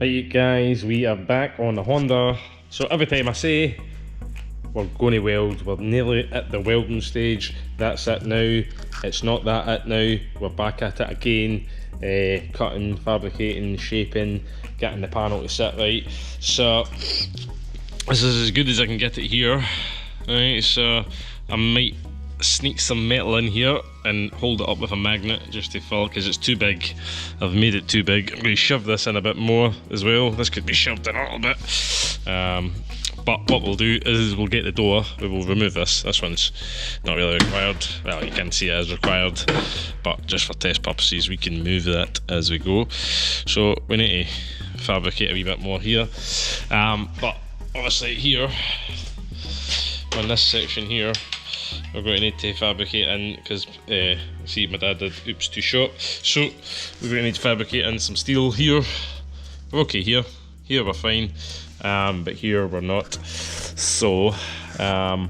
Right guys, we are back on the Honda. So every time I say we're going to weld, we're nearly at the welding stage. That's it now. It's not that it now. We're back at it again. Cutting, fabricating, shaping, getting the panel to sit right. So this is as good as I can get it here. Right, so I might sneak some metal in here and hold it up with a magnet just to fill, because it's too big. I've made it too big. I'm going to shove this in a bit more as well. This could be shoved in a little bit. But what we'll do is we'll get the door, we will remove this. This one's not really required. Well, you can see it is required, but just for test purposes we can move that as we go. So we need to fabricate a wee bit more here. But obviously here, on this section here, we're going to need to fabricate in, because see, my dad did oops too short, so we're going to need to fabricate in some steel here. We're okay here we're fine, but here we're not. So I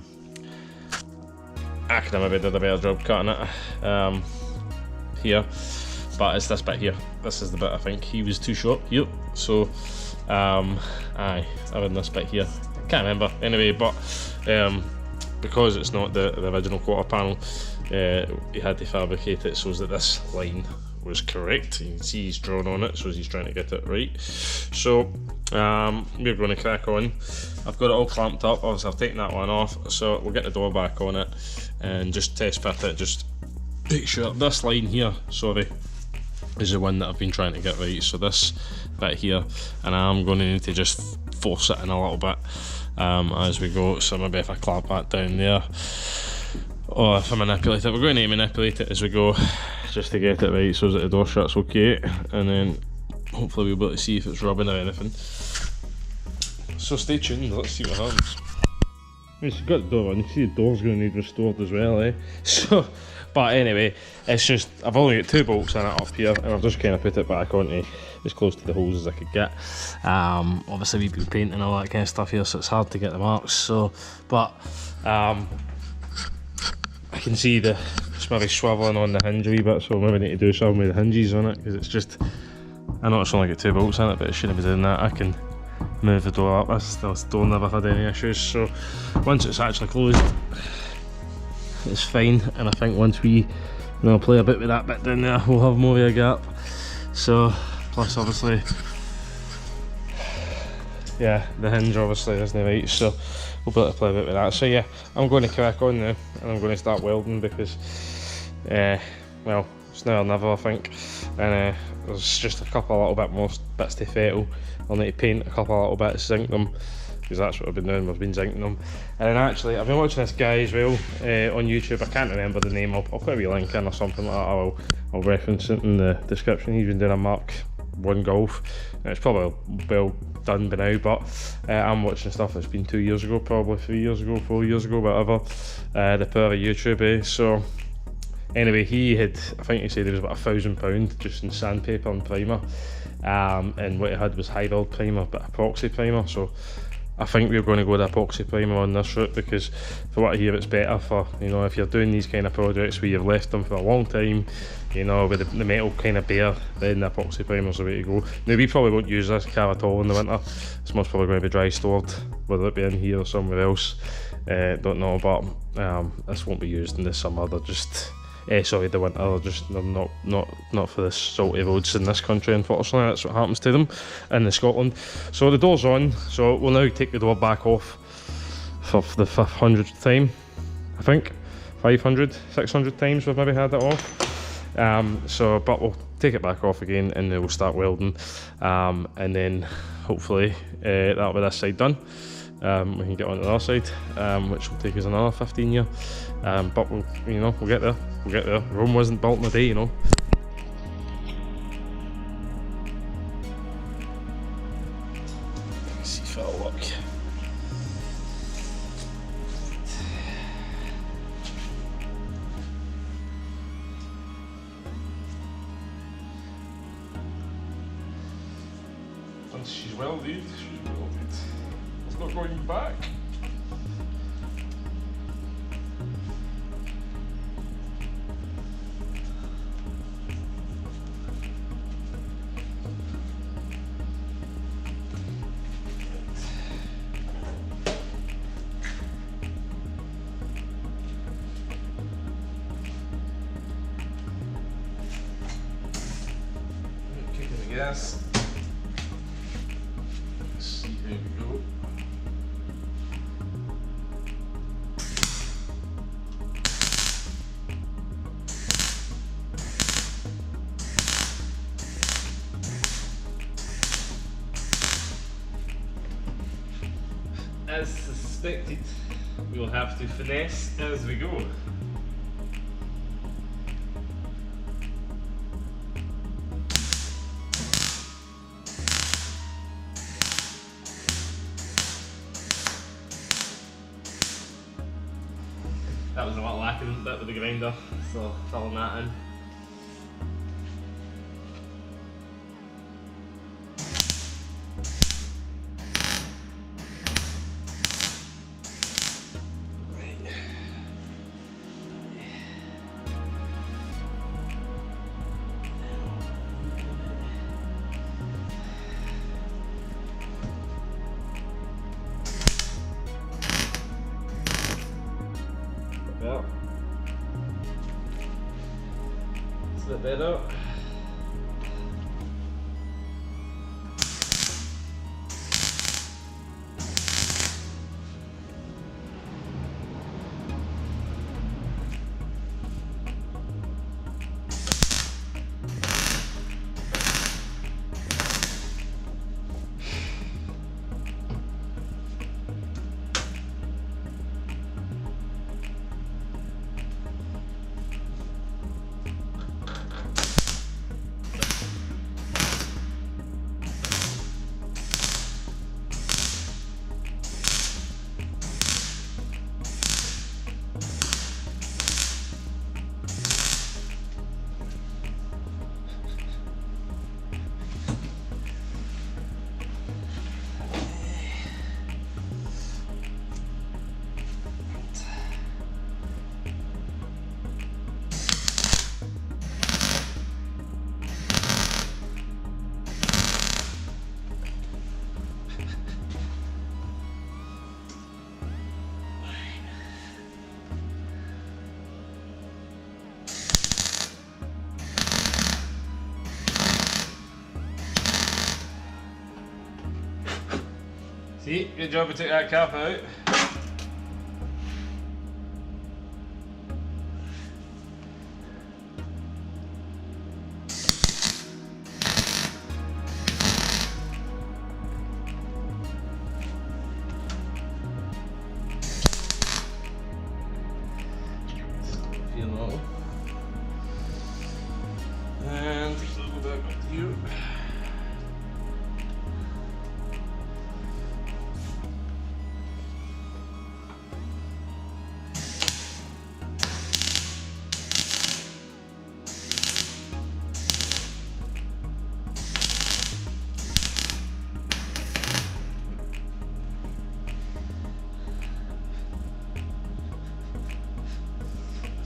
could have maybe did a better job cutting it here, but it's this bit here. This is the bit I think he was too short here. So aye, I'm in this bit here. Can't remember anyway, but because it's not the original quarter panel, he had to fabricate it so that this line was correct. You can see he's drawn on it, so he's trying to get it right. So we're going to crack on. I've got it all clamped up. Obviously I've taken that one off, so we'll get the door back on it and just test fit it. Just make sure this line here, sorry, is the one that I've been trying to get right. So this bit here, and I'm going to need to just force it in a little bit as we go. So maybe if I clamp that down there, or if I manipulate it, we're going to manipulate it as we go just to get it right so that the door shuts okay, and then hopefully we'll be able to see if it's rubbing or anything. So stay tuned, let's see what happens. You've got the door on, you see the door's going to need restored as well, eh? So, but anyway, it's just, I've only got 2 bolts in it up here, and I've just kind of put it back onto as close to the holes as I could get. Obviously we've been painting and all that kind of stuff here, so it's hard to get the marks. So, but I can see it's maybe swiveling on the hinge a wee bit, so I maybe need to do something with the hinges on it, because it's just, I know it's only got 2 bolts in it, but it shouldn't be doing that. I can move the door up. This door never had any issues, so once it's actually closed, it's fine. And I think once we play a bit with that bit down there, we'll have more of a gap. So plus obviously, yeah, the hinge obviously isn't right, so we'll be able to play a bit with that. So yeah, I'm going to crack on now and I'm going to start welding, because well, it's now or never I think. And there's just a couple of little bit more bits to fettle. I'll need to paint a couple of little bits, zinc them, because that's what I've been doing, I've been zinking them. And then actually, I've been watching this guy as well on YouTube. I can't remember the name. I'll put a wee link in or something like that. I'll reference it in the description. He's been doing a Mark 1 Golf. And it's probably well done by now, but I'm watching stuff that's been 2 years ago, probably 3 years ago, 4 years ago, whatever. The power of YouTube, eh? So anyway, he had, I think he said it was about £1,000 just in sandpaper and primer. And what he had was high build primer, but epoxy primer. So I think we're going to go with epoxy primer on this route, because for what I hear it's better for, if you're doing these kind of projects where you've left them for a long time, with the metal kind of bare, then the epoxy primer's the way to go. Now we probably won't use this car at all in the winter. It's most probably going to be dry stored, whether it be in here or somewhere else. Don't know, but this won't be used in the summer. They're just sorry, the winter. They're not for the salty roads in this country, unfortunately. That's what happens to them in Scotland. So the door's on, so we'll now take the door back off for the 500th time, I think. 500, 600 times we've maybe had it off. But we'll take it back off again and then we'll start welding. And then hopefully that'll be this side done. We can get on the other side, which will take us another 15 years. But we'll get there. We'll get there. Rome wasn't built in a day, Let's see if it'll work. Once she's welded, It's not going back. guess. Let's see how we go. As suspected, we'll have to finesse as we go. That was a lot lacking bit with the grinder, so filling that in. Well, it's a bit better. See, good job we took that cap out. Feel normal. And we'll go back up to you.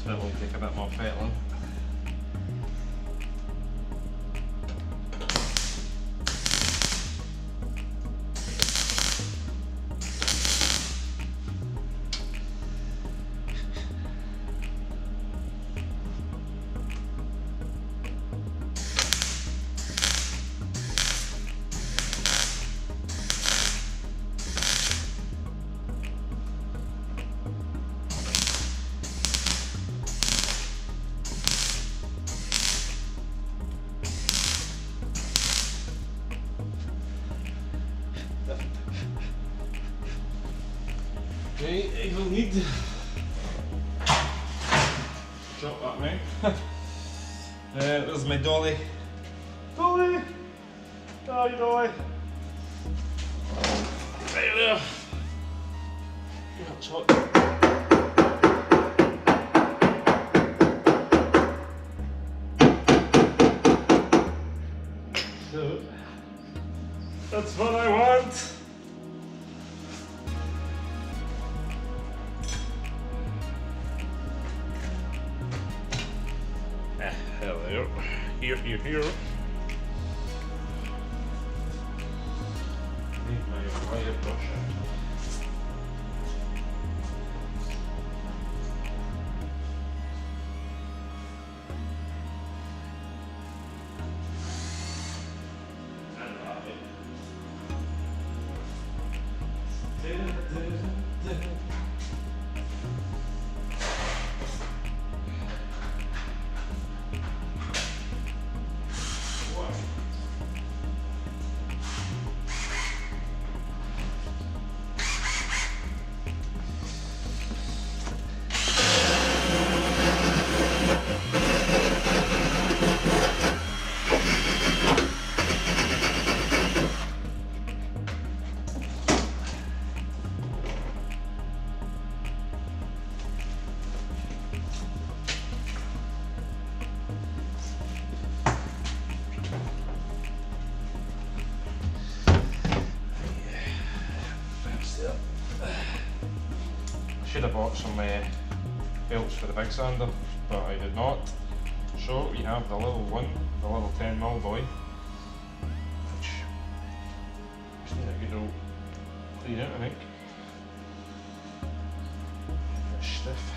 So we'll take a bit more fettling. Okay, I will need to drop that now. There's my dolly. Dolly! Oh, you dolly! Right there. That's hot. So, that's what I want. There we go. Here. Need my wire brush. should have bought some belts for the big sander, but I did not. So we have the little one, the little 10mm boy, which just need a good old clean out, I think. Bit stiff.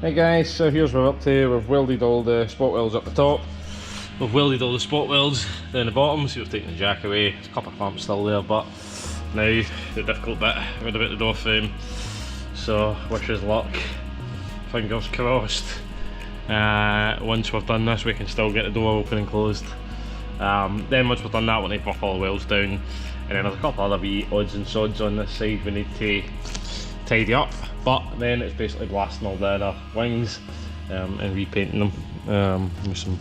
Right guys, so here's what we're up to. We've welded all the spot welds up the top. We've welded all the spot welds down the bottom, so we've taken the jack away. There's a couple of clamps still there, but now the difficult bit, we're about the door frame. So wish us luck, fingers crossed. Once we've done this we can still get the door open and closed. Then once we've done that we need to buff all the welds down, and then there's a couple other wee odds and sods on this side we need to tidy up. But then it's basically blasting all the other wings and repainting them with some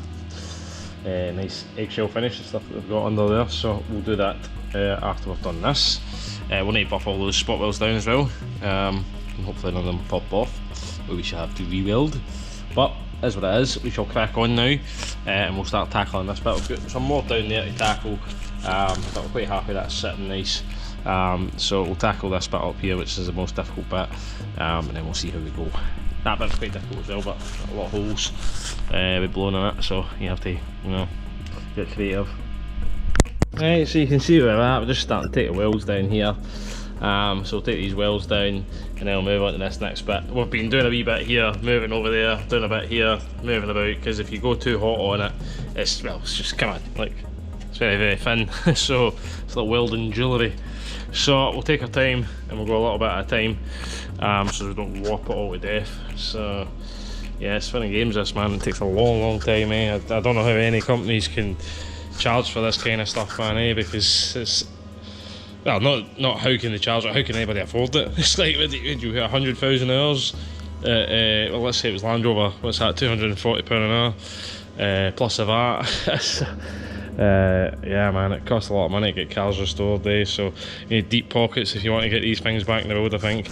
nice eggshell finish and stuff that we've got under there. So we'll do that after we've done this. We'll need to buff all those spot welds down as well, and hopefully none of them pop off, but we should have to re-weld. But as what it is, we shall crack on now and we'll start tackling this bit. We've got some more down there to tackle, but we're quite happy that's sitting nice. So we'll tackle this bit up here, which is the most difficult bit, and then we'll see how we go. That bit's quite difficult as well, but a lot of holes with blowing in it, so you have to, you know, get creative. Right, so you can see where we're at. We're just starting to take the welds down here. So we'll take these welds down and then we'll move on to this next bit. We've been doing a wee bit here, moving over there, doing a bit here, moving about, because if you go too hot on it, it's, well, it's just kind of like, it's very, very thin. So it's like welding jewellery. So we'll take our time and we'll go a little bit at a time, so we don't warp it all to death. So yeah, it's fun and games this, man. It takes a long time, eh? I don't know how any companies can charge for this kind of stuff, man, eh? Because it's, well, not how can they charge it, how can anybody afford it? It's like, would you hit 100,000 hours? Well, let's say it was Land Rover, what's that, £240 an hour, plus of that. Yeah, man, it costs a lot of money to get cars restored, eh? So you need deep pockets if you want to get these things back in the road, I think.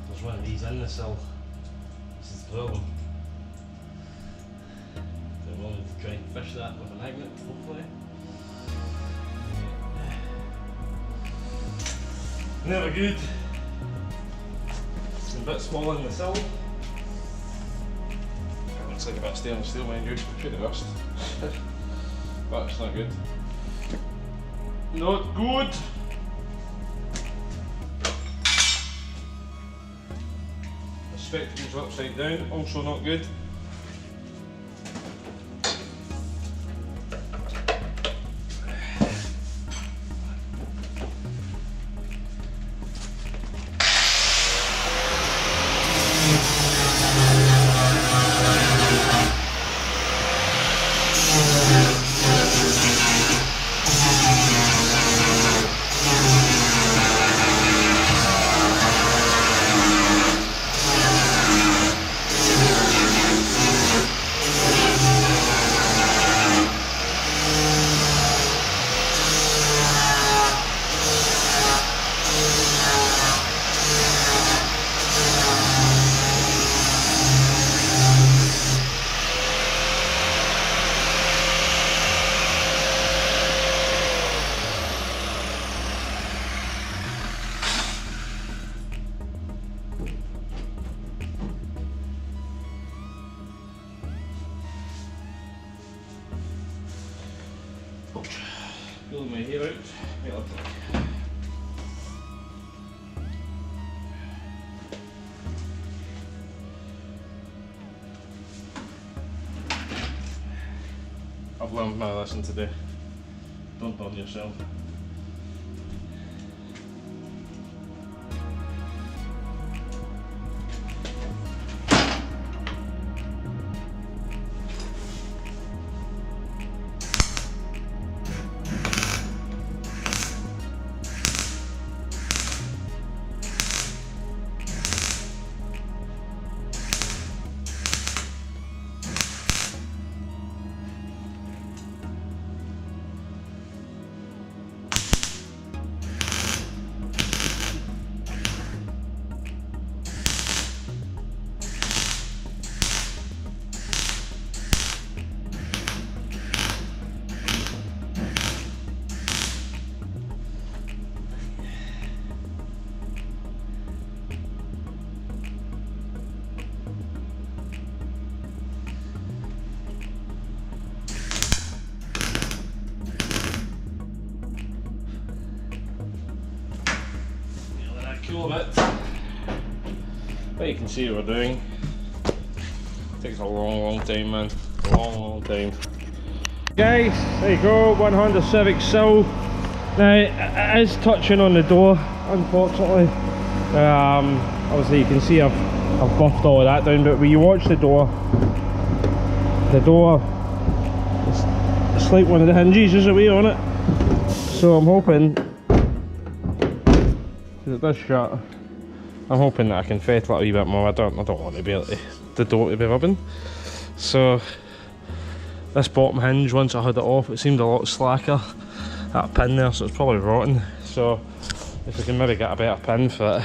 There's one of these in the sill. This is the problem. So I wanted to try and fish that with a magnet, hopefully. Never good. It's a bit small in the sill. It looks like a bit of stainless steel, mind you. Should have rust. But it's not good. Not good! Spectacles are upside down, also not good. Pulling my hair out. Right, look. I've learned my lesson today. Don't burn yourself. Cool a bit. But you can see what we're doing. It takes a long time, man. A long time. Guys, there you go, 100 Civic Sill. Now, it is touching on the door, unfortunately. Obviously you can see I've buffed all of that down, but when you watch the door, it's like one of the hinges is away on it. So I'm hoping, because it does shut, I'm hoping that I can fettle it a wee bit more. I don't want to be able to, the door to be rubbing. So this bottom hinge, once I had it off, it seemed a lot slacker. That pin there, so it's probably rotten. So if I can maybe get a better pin for it,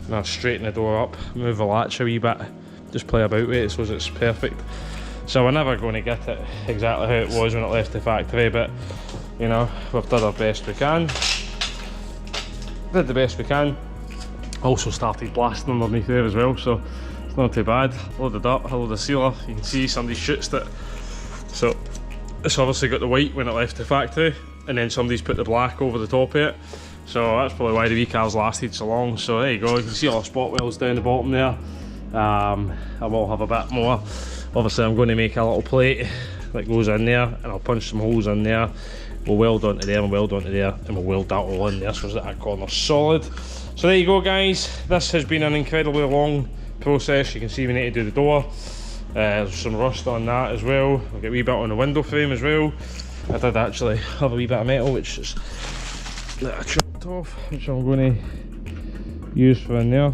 and I'll straighten the door up, move the latch a wee bit, just play about with it so it's perfect. So we're never going to get it exactly how it was when it left the factory, but you know, we've done our best we can. Did the best we can. Also started blasting underneath there as well, so it's not too bad. Loaded up, a load of sealer. You can see somebody shoots it. So it's obviously got the white when it left the factory, and then somebody's put the black over the top of it. So that's probably why the wee car's lasted so long. So there you go, you can see all the spot welds down the bottom there. I will have a bit more. Obviously I'm going to make a little plate that goes in there, and I'll punch some holes in there. We'll weld onto there and weld onto there, and we'll weld that all in there so that corner's solid. So there you go guys, this has been an incredibly long process. You can see we need to do the door. There's some rust on that as well. I'll get a wee bit on the window frame as well. I did actually have a wee bit of metal which is that I chopped off, which I'm going to use for in there.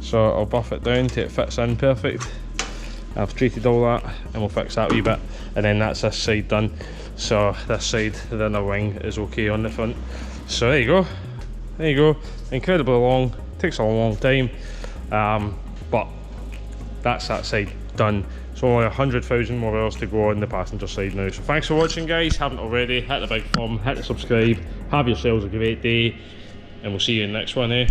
So I'll buff it down till it fits in perfect. I've treated all that, and we'll fix that wee bit, and then that's this side done. So this side, the inner wing, is okay on the front. So there you go. There you go. Incredibly long. Takes a long time, but that's that side done. So only 100,000 more hours to go on the passenger side now. So thanks for watching guys. Haven't already, hit the big thumb, hit the subscribe. Have yourselves a great day, and we'll see you in the next one, eh?